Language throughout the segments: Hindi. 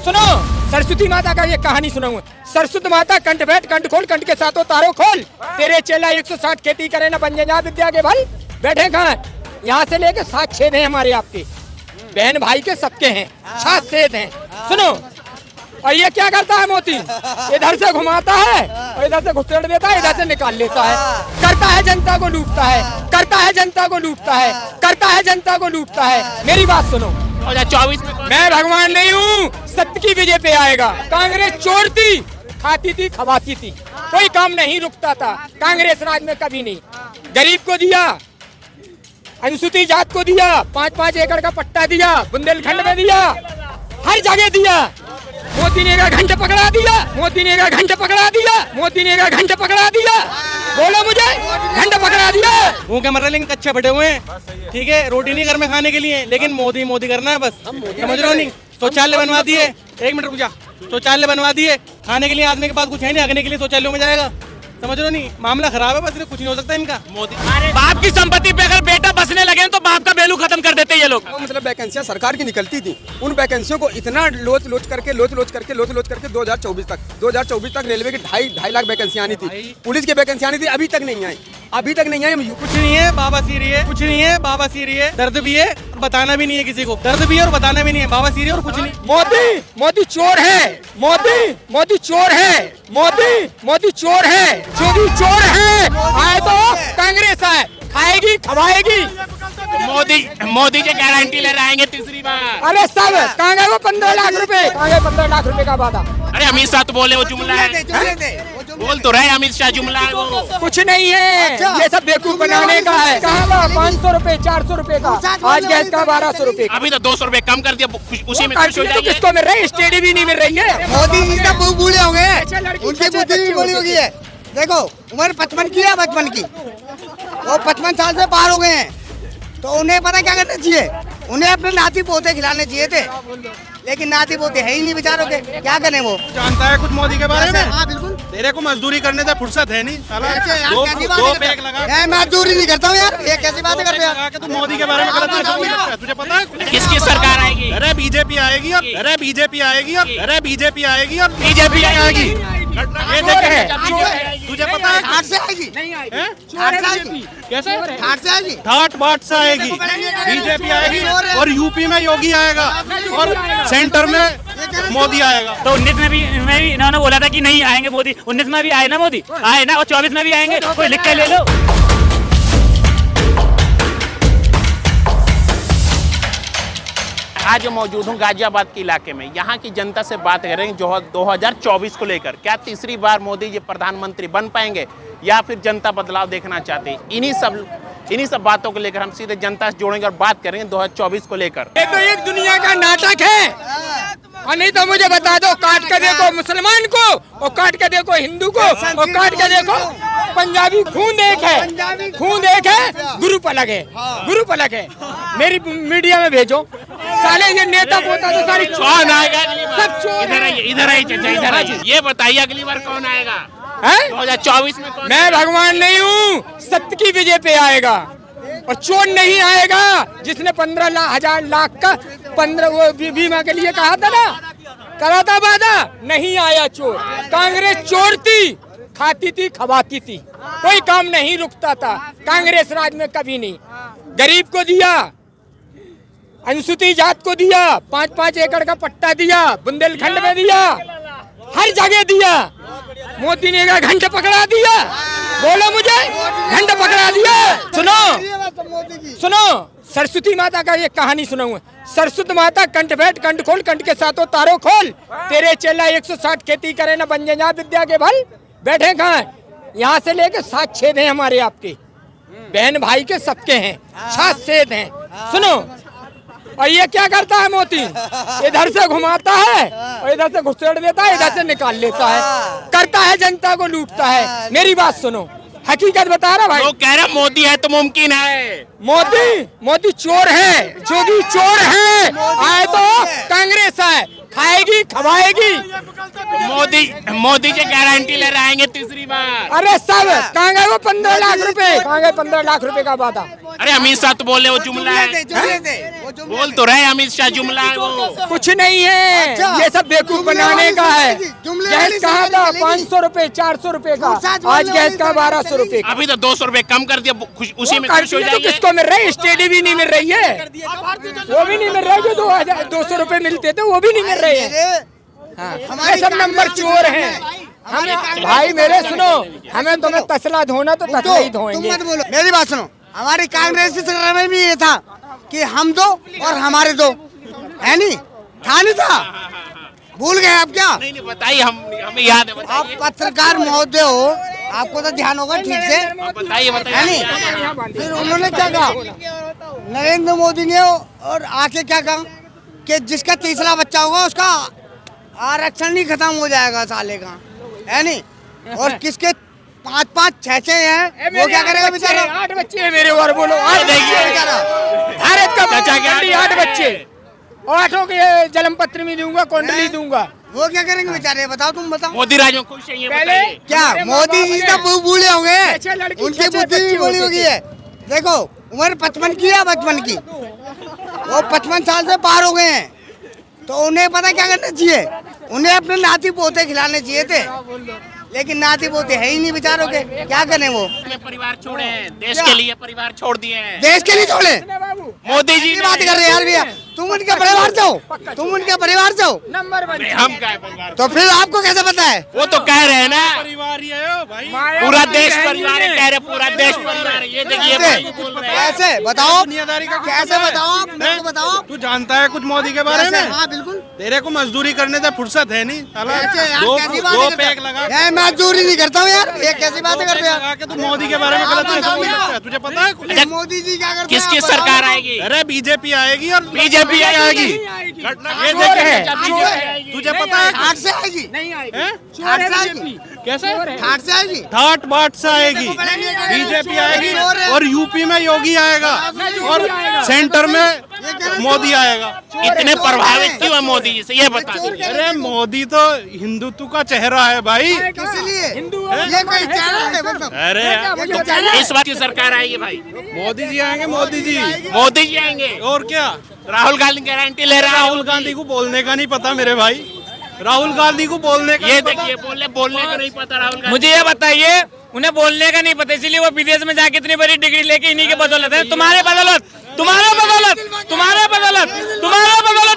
सुनो, सरस्वती माता का ये कहानी सुनाऊंगा। सरस्वती माता कंठ बैठ कंठ खोल, कंठ के साथों तारों खोल, तेरे चेला 160 खेती करे ना बन जा विद्या के बल। बैठे कहाँ? यहाँ से लेके 7 छेद हैं हमारे आपके, बहन भाई के सबके हैं, 7 छेद हैं। सुनो, और ये क्या करता है मोती, इधर से घुमाता है और इधर से घुसेड़ देता है, इधर से निकाल लेता है, करता है जनता को लूटता है, करता है जनता को लूटता है, करता है जनता को लूटता है। मेरी बात सुनो, 2024 में मैं भगवान नहीं हूँ, सत्य की विजय पे आएगा। कांग्रेस चोर थी, खाती थी, खवाती थी, कोई काम नहीं रुकता था कांग्रेस राज में कभी नहीं। गरीब को दिया, अनुसूचित जात को दिया, 5-5 एकड़ का पट्टा दिया, बुंदेलखंड में दिया, हर जगह दिया। मोदी ने का घंटा पकड़ा दिया, मोदी ने का घंटा पकड़ा दिया, मोदी ने का घंटा पकड़ा दिया। बोलो मुझे, घंटा पकड़ा दिया। भूखे मर रहे लेकिन कच्चे बैठे हुए हैं, ठीक है, रोटी नहीं घर में खाने के लिए, लेकिन मोदी मोदी करना है बस, समझ रहे हो नहीं। शौचालय बनवा दिए, 1 मिनट रुक जा, शौचालय बनवा दिए, खाने के लिए आदमी के पास कुछ है नहीं, हगने के लिए शौचालयों में जाएगा, समझ रहे हो नहीं। मामला खराब है, बस कुछ नहीं हो सकता इनका। मोदी बाप की संपत्ति पे अगर बेटा बसने लगे तो बाप का वैल्यू खत्म कर देते ये लोग। मतलब वैकेंसियां सरकार की निकलती थी, उन वैकेंसियों को इतना लोच करके 2024 तक रेलवे की 2.5 लाख वैकेंसियां आनी थी, पुलिस की वैकेंसियां आनी थी, अभी तक नहीं आई, अभी तक नहीं आई। कुछ नहीं है बाबा सीरी है, कुछ नहीं है बाबा सीरी है, दर्द भी है और बताना भी नहीं है किसी को, दर्द भी है और बताना भी नहीं है, बाबा सीरी और कुछ नहीं। मोदी चोर है, मोदी चोर है, मोदी चोर है, मोदी चोर है। आए तो कांग्रेस आए, खाएगी खवाएगी। मोदी के गारंटी ले आएंगे तीसरी बार। अरे सब कहाँ गए वो 15 लाख रुपए, कहाँ गए 15 लाख रुपए का वादा? अरे अमित शाह तो बोले वो जुमला है, बोल तो रहे अमित शाह जुमला है वो। कुछ नहीं है, ये सब बेवकूफ बनाने का है। कहाँ का 500 रुपए 400 रुपए का, आज गैस का 1200 रुपए। अभी तो 200 रुपए कम कर दिया, उसी में खुश हो जाइए। किसको मिल रही है? स्टेडी भी नहीं मिल रही है। मोदी जी का मुंह बूढ़े हो गए, उनकी बुद्धि भी बड़ी हो गई है। देखो उम्र 55 की है, 55 की, वो 55 साल से पार हो गए हैं, तो उन्हें पता क्या करना चाहिए, उन्हें अपने नाती पोते खिलाने चाहिए थे, लेकिन नाती पोते है ही नहीं बेचारों के, क्या करें वो। जानता है कुछ मोदी के बारे में? हाँ बिल्कुल। तेरे को मजदूरी करने से फुर्सत है नहीं, दो पैक लगा। मैं मजदूरी नहीं करता हूँ यार, ये कैसी बात कर रहे हो? तू मोदी के बारे में गलत नहीं बोल रहा है, तुझे पता है किसकी सरकार आएगी? अरे बीजेपी आएगी अब, अरे बीजेपी आएगी अब, अरे बीजेपी आएगी अब, बीजेपी आएगी। ये देख, तुझे पता है हाथ से आएगी, हाथ से आएगी, कैसे हाथ से आएगी, ठाट बाट से आएगी, बीजेपी आएगी और यूपी में योगी आएगा और सेंटर में मोदी आएगा। तो 19 में भी इन्होंने बोला था कि नहीं आएंगे मोदी, 19 में भी आए ना मोदी, आए ना, और 24 में भी आएंगे, कोई लिख के ले लो। आज मौजूद हूँ गाजियाबाद के इलाके में, यहाँ की जनता से बात करेंगे जो 2024 को लेकर। क्या तीसरी बार मोदी जी प्रधानमंत्री बन पाएंगे या फिर जनता बदलाव देखना चाहते हैं? इन्हीं सब बातों को लेकर हम सीधे जनता से जोड़ेंगे और बात करेंगे 2024 को लेकर। ये तो एक दुनिया का नाटक है, और नहीं तो मुझे बता दो, काट के देखो मुसलमान को और काट के देखो हिंदू को और काट के देखो पंजाबी, खून एक है, खून एक है, ग्रुप अलग है, ग्रुप अलग है। मेरी मीडिया में भेजो साले, ये नेता पोता तो सारी कौन आएगा अगली बार? सब चोर इधर आइए, इधर आइए चाचा, इधर आइए। ये बताइए अगली बार कौन आएगा? 2024 में कौन? मैं भगवान नहीं हूँ, सत्य की विजय पे आएगा, और चोर नहीं आएगा। जिसने 15 लाख का 15 वो बीमा के लिए कहा था ना, करा था वादा, नहीं आया चोर। कांग्रेस चोर थी, खाती थी, खवाती थी, कोई काम नहीं रुकता था कांग्रेस राज में कभी नहीं। गरीब को दिया, अनुसूचित जात को दिया, 5-5 एकड़ का पट्टा दिया, बुंदेलखंड में दिया, हर जगह दिया। मोदी ने का घंटा पकड़ा दिया। बोलो मुझे, घंटा पकड़ा दिया। सुनो, सरस्वती माता का ये कहानी सुनाऊंगा। सरस्वती माता कंठ बैठ कंठ खोल, कंठ के साथों तारों खोल, तेरे चेला 160 खेती करे ना बन जा विद्या के बल। बैठे कहाँ? यहाँ से लेके 7 छेद हैं हमारे आपके, बहन भाई के सबके हैं, 7 छेद हैं। सुनो, और ये क्या करता है मोती, इधर से घुमाता है और इधर से घुसेड़ देता है, इधर से निकाल लेता है, करता है जनता को लूटता है। मेरी बात सुनो, हकीकत बता रहा भाई। वो कह रहा मोदी है तो मुमकिन है। मोदी चोर है, जोगी चोर है। आए तो कांग्रेस आए, खाएगी खवाएगी। मोदी के गारंटी ले आएंगे तीसरी बार। अरे सब कहाँ गए वो 15 लाख रुपए, कहाँ गए 15 लाख रुपए का वादा? अरे अमित शाह तो बोले वो जुमला है, बोल तो रहे अमित शाह जुमला है वो। कुछ नहीं है, अच्छा। ये सब बेवकूफ बनाने का है। जुमले वाली गैस कहा था चलेगी। 500 रुपए 400 रुपए का, सच आज बोलने गैस का वाली 1200 रुपए का। अभी तो 200 रुपए कम कर दिया, उसी में खुश हो तो जाइए। किसको मिल रही है? स्टेडी भी नहीं मिल रही है, वो भी नहीं मिल रहा है। जो 200 रुपए मिलते थे वो भी नहीं मिल रहे हैं। हाँ, ये सब नंबर चोर हैं। हमें भाई मेरे सुनो, हमें तुम्हें तसला धोना तो तसला ही तुम धोएंगे। मत बोलो, मेरी बात सुनो। हमारी कांग्रेस की सरकार में भी ये था कि हम दो और हमारे दो, है नहीं? था नहीं था? भूल गए आप क्या? नहीं बताइए, हमें याद है, आप बताइए पत्रकार महोदय हो, आपको तो ध्यान होगा ठीक से, बताइए है नहीं? फिर उन्होंने क्या कहा, नरेंद्र मोदी ने और आके क्या कहा कि जिसका तीसरा बच्चा होगा उसका आरक्षण ही खत्म हो जाएगा साले का, है नहीं? और किसके 5-5 6-6 हैं वो क्या करेगा बेचारा? 8 बच्चे हैं मेरे, और बोलो 8 देखिए। बेचारा। भारत का चाचा क्या 8 बच्चे, 8 के जन्म पत्र भी दूंगा, कुंडली दूंगा। वो क्या करेंगे बेचारे? बताओ, तुम बताओ। मोदी राज में खुश है ये पहले बताइए। क्या हमारे माँ मोदी बाप जी हैं। तो बूढ़े हो गए, 6 लड़की, उनकी 6 बुद्धि भी बच्चे बड़ी हो होते गई थे। है। देखो उम्र 55 की है, 55 की, वो 55 साल से पार हो गए हैं, तो उन्हें पता क्या करना चाहिए? उन्हें अपने नाती पोते खिलाने चाहिए थे, लेकिन नाती पोते है ही नहीं बेचारों के, क्या करें वो? अपने परिवार छोड़े हैं, देश क्या? के लिए परिवार छोड़ दिए हैं देश के लिए छोड़े? मोदी जी की ने। बात कर रहे हैं यार भैया, तुम उनके परिवार से हो, तुम उनके परिवार से हो, नंबर 1 नहीं, हम क्या है परिवार, तो फिर आपको कैसे पता है? वो तो कह रहे हैं ना परिवार ही है भाई। पूरा देश परिवार है, कह रहे पूरा देश परिवार है। ये देखिए भाई बोल रहे हैं। कैसे बताओ, दुनियादारी का कुछ कैसे पता है? बताओ आप, मेरे को बताओ। तू जानता है कुछ मोदी के बारे में? हाँ बिल्कुल। तेरे को मजदूरी करने से फुर्सत है नहीं साला। कैसे यार, दो कैसी दो बातें पैक करते लगा हो? मैं मजदूरी नहीं करता हूँ यार, ये कैसी बातें करते हो लगा यार? के तू मोदी के बारे में गलत नहीं समझ सकता है। तुझे पता है कुछ? अच्छा, मोदी जी क्या करते हैं? किसकी आप बताओ। सरकार आएगी? अरे बीजेपी आएगी और बीजेपी आएगी। ये चोर देख है, बीजेपी आएगी। तुझे पता है ठाट से आएगी, नहीं आएगी, हैं? ठाट से आएगी, कैसे? ठाट से आएगी। ठाट बाट से आएगी, बीजेपी आएगी और यूपी में योगी आएगा और सेंटर में मोदी आएगा। इतने प्रभावित क्यों है मोदी जी से, ये बता दीजिए। अरे मोदी तो हिंदुत्व का चेहरा है भाई। इसलिए हिंदू ये कोई चेहरा है मतलब? अरे ये चेहरा है? इस बात की सरकार आएगी भाई, मोदी जी आएंगे, मोदी जी। मोदी जी आएंगे। और क्या? राहुल गांधी गारंटी ले रहा है। राहुल गांधी को बोलने का नहीं पता मेरे भाई, राहुल गांधी को बोलने का ये नहीं पता। देखिए बोलने का नहीं पता राहुल गांधी। मुझे ये बताइए, उन्हें बोलने का नहीं पता, इसीलिए वो विदेश में जाके इतनी बड़ी डिग्री लेके इन्हीं के बदौलत है। तुम्हारे बदौलत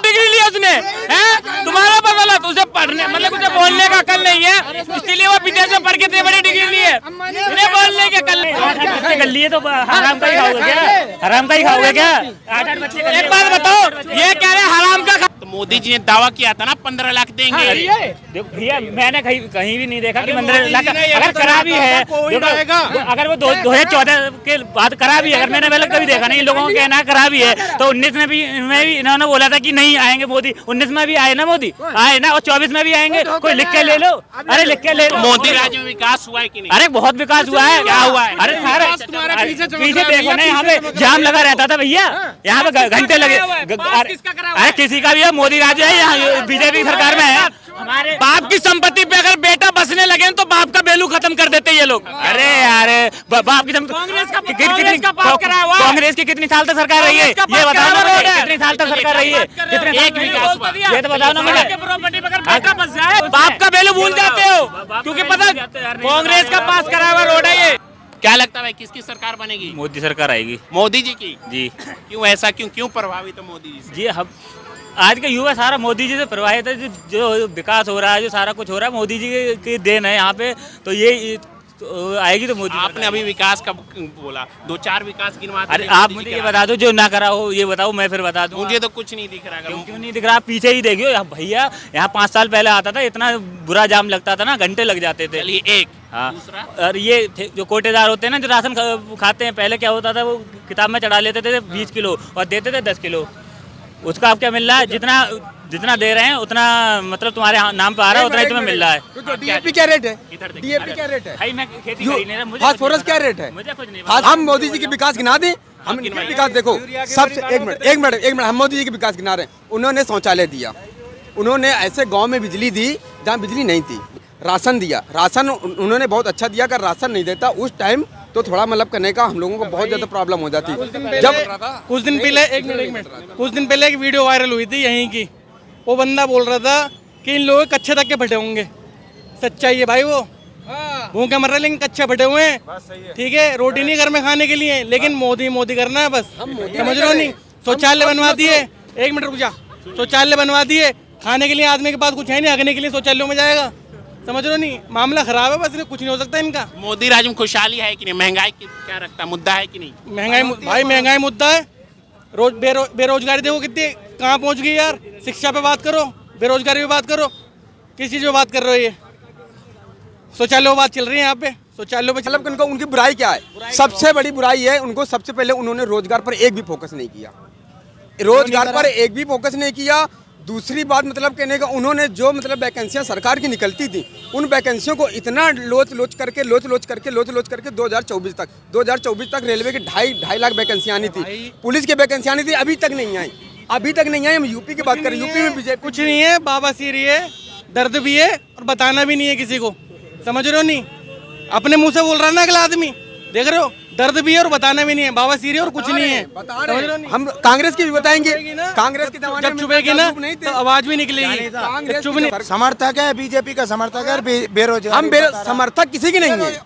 डिग्री ली उसने, है तुम्हारे बदौलत। उसे पढ़ने मतलब उसे बोलने का अकल नहीं है, इसीलिए वो विदेश में पढ़ के इतनी बड़ी डिग्री ली है। इन्हें बोलने के अकल नहीं। 8 बच्चे कर लिए तो हराम का ही खाओगे क्या? हराम का ही खाओगे क्या? 8 बच्चे। एक बात बताओ, ये कह रहे हराम का। तो मोदी जी ने दावा किया था ना 15 लाख देंगे। देखो भैया, मैंने कहीं भी नहीं देखा कि 15 लाख अगर करा भी है। देखो, अगर वो 2014 के बाद करा भी है, अगर मैंने पहले कभी देखा नहीं, इन लोगों को कहना है करा भी है, तो 19 में भी इन्होंने बोला था कि नहीं आएंगे मोदी। 19 में भी आए ना मोदी, आए ना, और 24 में भी आएंगे। कोई लिख के ले लो, अरे लिख के ले लो। मोदी राज्य में विकास हुआ है कि नहीं? अरे बहुत विकास हुआ है। क्या हुआ है? अरे सारे पीछे देखो ना, यहाँ पे जाम लगा रहता था भैया, यहाँ पे घंटे लगे। अरे किसी का भी है, मोदी राज्य है, यहाँ बीजेपी सरकार में है। हमारे बाप की संपत्ति पे अगर बेटा बसने लगे तो बाप का वैल्यू खत्म कर देते ये लोग। अरे यार बाप की कांग्रेस की कितनी साल तक सरकार रही है, ये बताओ ना मुझे, कितनी साल तक सरकार रही है? एक विकास हुआ। ये तो बताओ ना मुझे। बाप का वैल्यू भूल जाते हो, क्योंकि पता कांग्रेस का पास करा हुआ रोड है ये। क्या लगता है भाई, किसकी सरकार बनेगी? मोदी सरकार आएगी मोदी जी की। जी। क्यों ऐसा, क्यों प्रभावित है मोदी जी से? जी, हम आज का युवा सारा मोदी जी से प्रभावित है। जो विकास हो रहा है, जो सारा कुछ हो रहा है, मोदी जी की देन है यहाँ पे। तो ये तो आएगी तो मोदी। आपने अभी विकास का बोला, 2-4 विकास गिनवा। अरे आप मुझे ये बता दो, जो ना करा हो ये बताओ, मैं फिर बता दूं। मुझे तो कुछ नहीं दिख रहा है। क्यों नहीं दिख रहा? आप पीछे ही देखियो भैया, यहाँ 5 साल पहले आता था, इतना बुरा जाम लगता था ना, घंटे लग जाते थे। चलिए एक। हाँ। दूसरा? और ये जो कोटेदार होते हैं ना, जो राशन खाते हैं, पहले क्या होता था, वो किताब में चढ़ा लेते थे 20 किलो और देते थे 10 किलो। उसका आप क्या मिल रहा है? जितना दे रहे हैं उतना, मतलब तुम्हारे नाम पे आ रहा है, उतना ही तुम्हें मिल रहा है। डीएपी क्या रेट है? इधर देखिए। डीएपी क्या रेट है? भाई मैं खेती कर ही नहीं रहा, मुझे फास्फोरस क्या रेट है? मुझे कुछ नहीं आज हम मोदी जी के विकास गिना दें, हम इनके विकास देखो सबसे। एक मिनट हम मोदी जी के विकास गिना रहे हैं। उन्होंने शौचालय दिया, उन्होंने ऐसे गांव में बिजली दी जहाँ बिजली नहीं थी, राशन दिया, राशन उन्होंने बहुत अच्छा दिया। अगर राशन नहीं देता उस टाइम तो थोड़ा मतलब करने का हम लोगों को बहुत ज़्यादा प्रॉब्लम हो जाती। जब कुछ दिन पहले एक मिनट कुछ दिन पहले एक वीडियो वायरल हुई थी यहीं की, वो बंदा बोल रहा था कि इन लोगों के कच्चे तक के फटे होंगे। सच्चाई है भाई, वो भूखे मर रहे लेकिन कच्चे फटे हुए हैं, ठीक है। रोटी नहीं घर में खाने के लिए, लेकिन मोदी मोदी करना है बस, समझ रहे हो नहीं। शौचालय बनवा दिए, एक मिनट रुक जा, शौचालय बनवा दिए, खाने के लिए आदमी के पास कुछ है नहीं, हगने के लिए शौचालयों में जाएगा, समझ रहे हो नहीं। मामला खराब है बस, कुछ नहीं हो सकता इनका। मोदी राज में खुशहाली है कि नहीं, महंगाई की क्या रखता मुद्दा है कि नहीं? महंगाई भाई महंगाई मुद्दा है, रोज बेरोजगारी देखो कितनी कहाँ पहुंच गई यार। शिक्षा पे बात करो, बेरोजगारी पे बात करो, किस चीज़ पे बात कर रहे हो? ये शौचालय पे बात चल रही है यहाँ पे, शौचालय पे मतलब उनको उनकी बुराई क्या है? सबसे बड़ी बुराई है उनको, सबसे पहले उन्होंने रोजगार पर एक भी फोकस नहीं किया, रोजगार पर एक भी फोकस नहीं किया। दूसरी बात मतलब कहने का, उन्होंने जो मतलब वैकेंसियां सरकार की निकलती थी, उन वैकेंसियों को इतना लोच करके 2024 तक रेलवे की 2.5 लाख वैकेंसियां आनी थी, पुलिस की वैकेंसियां आनी थी, अभी तक नहीं आई, अभी तक नहीं आई। हम यूपी की बात करें, यूपी में बीजेपी कुछ नहीं है, बाबा सीरी है, दर्द भी है और बताना भी नहीं है किसी को, समझ रहे हो नहीं। अपने मुंह से बोल रहा है ना अगला आदमी, देख रहे हो, दर्द भी है और बताना भी नहीं है, बाबा सीरी और कुछ नहीं है, समझ रहे हो नहीं। हम कांग्रेस की भी बताएंगे, कांग्रेस के जमाने जब चुपेगी ना तो आवाज भी निकलेगी, चुप नहीं। समर्थक है बीजेपी का, समर्थक है बेरोजगार। हम समर्थक किसी की नहीं है,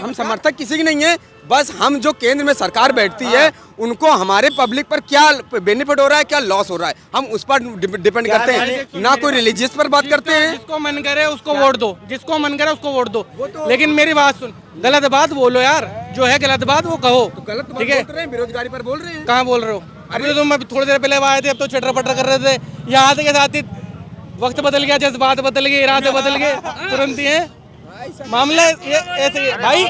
हम समर्थक किसी की नहीं है, बस हम जो केंद्र में सरकार बैठती है उनको हमारे पब्लिक पर क्या बेनिफिट हो रहा है, क्या लॉस हो रहा है, हम उस पर डिपेंड करते हैं, ना कोई रिलीजियस पर बात करते हैं। जिसको मन करे उसको वोट दो, जिसको मन करे उसको वोट दो, लेकिन मेरी बात सुन, गलत बात बोलो यार, जो है गलत बात वो कहो, ठीक है। बेरोजगारी पर बोल रहे हैं, कहाँ बोल रहे हो? अभी तो तुम अभी थोड़ी देर पहले आए थे, अब तो चटर पटर कर रहे थे, यहाँ आते के साथ ही वक्त बदल गया, जज्बात बदल गए, इरादे बदल गए तुरंत ही है। मामला ये ऐसे भाई